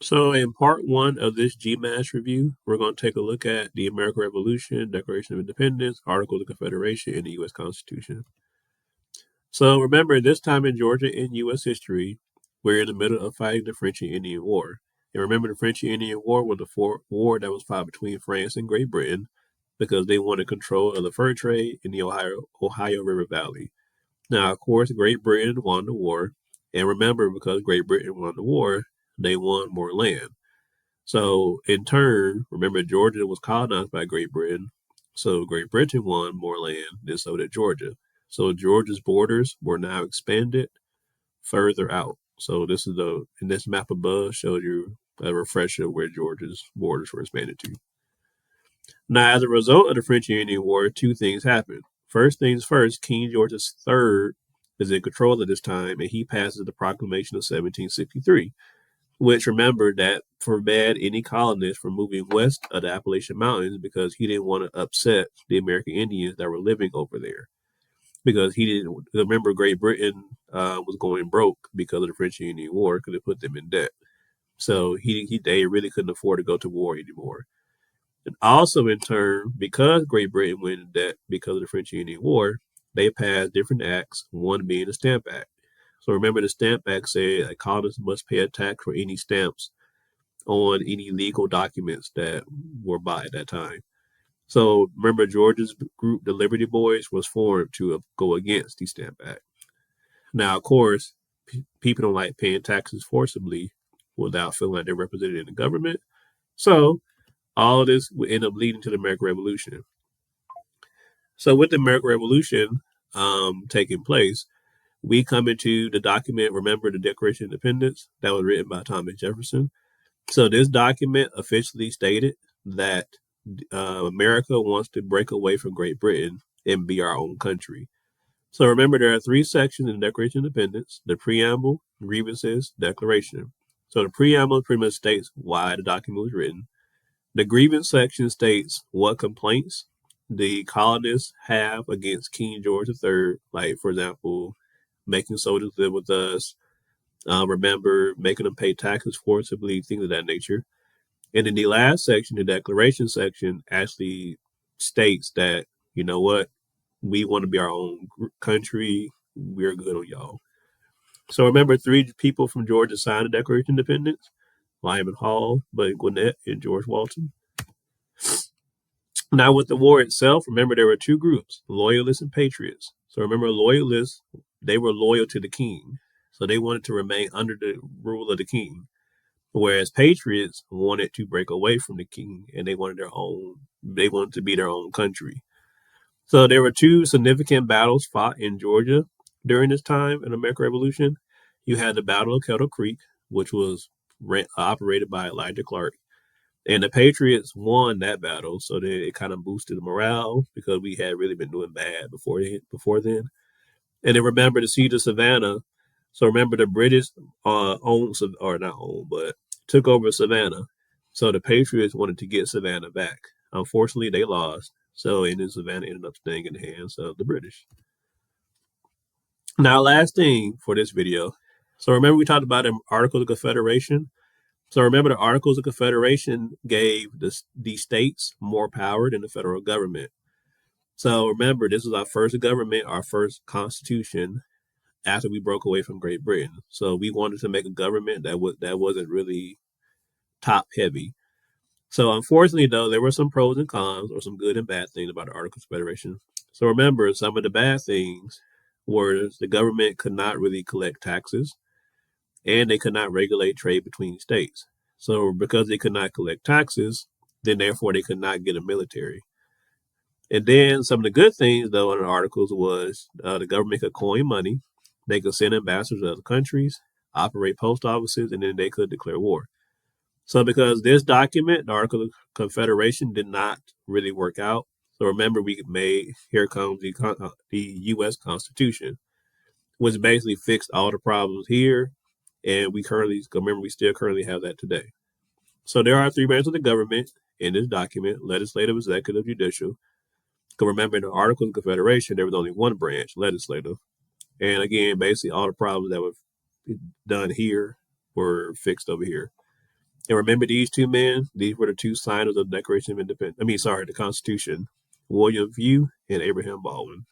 So, in part one of this GMAS review, we're going to take a look at the American Revolution, Declaration of Independence, Articles of Confederation, and the U.S. Constitution. So, remember, this time in Georgia in U.S. history, we're in the middle of fighting the French and Indian War. And remember, the French and Indian War was the war that was fought between France and Great Britain because they wanted control of the fur trade in the Ohio River Valley. Now, of course, Great Britain won the war. And remember, because Great Britain won the war, they won more land. So, in turn, remember Georgia was colonized by Great Britain. So, Great Britain won more land than so did Georgia. So, Georgia's borders were now expanded further out. So, in this map above shows you a refresher of where Georgia's borders were expanded to. Now, as a result of the French and Indian War, two things happened. First things first, King George III is in control at this time, and he passes the Proclamation of 1763. Which remember that forbade any colonists from moving west of the Appalachian Mountains because he didn't want to upset the American Indians that were living over there. Because he didn't remember Great Britain was going broke because of the French and Indian War because it put them in debt. So they really couldn't afford to go to war anymore. And also in turn, because Great Britain went in debt because of the French and Indian War, they passed different acts, one being the Stamp Act. So remember, the Stamp Act said that colonists must pay a tax for any stamps on any legal documents that were bought at that time. So remember, Georgia's group, the Liberty Boys, was formed to go against the Stamp Act. Now, of course, people don't like paying taxes forcibly without feeling like they're represented in the government. So all of this would end up leading to the American Revolution. So with the American Revolution taking place, we come into the document, remember the Declaration of Independence, that was written by Thomas Jefferson. So this document officially stated that America wants to break away from Great Britain and be our own country. So remember, there are three sections in the Declaration of Independence: the preamble, grievances, declaration. So the preamble pretty much states why the document was written. The grievance section states what complaints the colonists have against King George III, like, for example, making soldiers live with us, remember, making them pay taxes forcibly, things of that nature. And in the last section, the declaration section actually states that, you know what, we want to be our own country. We're good on y'all. So remember, three people from Georgia signed the Declaration of Independence: Lyman Hall, Bud Gwinnett, and George Walton. Now, with the war itself, remember there were two groups, loyalists and patriots. So remember, loyalists, they were loyal to the king. So they wanted to remain under the rule of the king. Whereas patriots wanted to break away from the king and they wanted to be their own country. So there were two significant battles fought in Georgia during this time in the American Revolution. You had the Battle of Kettle Creek, which was operated by Elijah Clark. And the Patriots won that battle, so then it kind of boosted the morale because we had really been doing bad before then. And then remember the siege of Savannah. So remember the British owned, or not owned, but took over Savannah. So the Patriots wanted to get Savannah back. Unfortunately, they lost. So and then Savannah ended up staying in the hands of the British. Now, last thing for this video. So remember we talked about the Articles of Confederation. So remember the Articles of Confederation gave the states more power than the federal government. So remember, this was our first government, our first constitution after we broke away from Great Britain. So we wanted to make a government that wasn't really top heavy. So unfortunately, though, there were some pros and cons, or some good and bad things about the Articles of Confederation. So remember, some of the bad things were the government could not really collect taxes, and they could not regulate trade between states. So because they could not collect taxes, then therefore they could not get a military. And then some of the good things, though, in the articles was the government could coin money, they could send ambassadors to other countries, operate post offices, and then they could declare war. So because this document, the Article of Confederation, did not really work out. So remember, here comes the U.S. Constitution, which basically fixed all the problems here, and we still currently have that today. So there are three branches of the government in this document: legislative, executive, judicial. Because remember, in the Articles of Confederation, there was only one branch, legislative. And again, basically all the problems that were done here were fixed over here. And remember these two men? These were the two signers of the Declaration of Independence. The Constitution. William Few and Abraham Baldwin.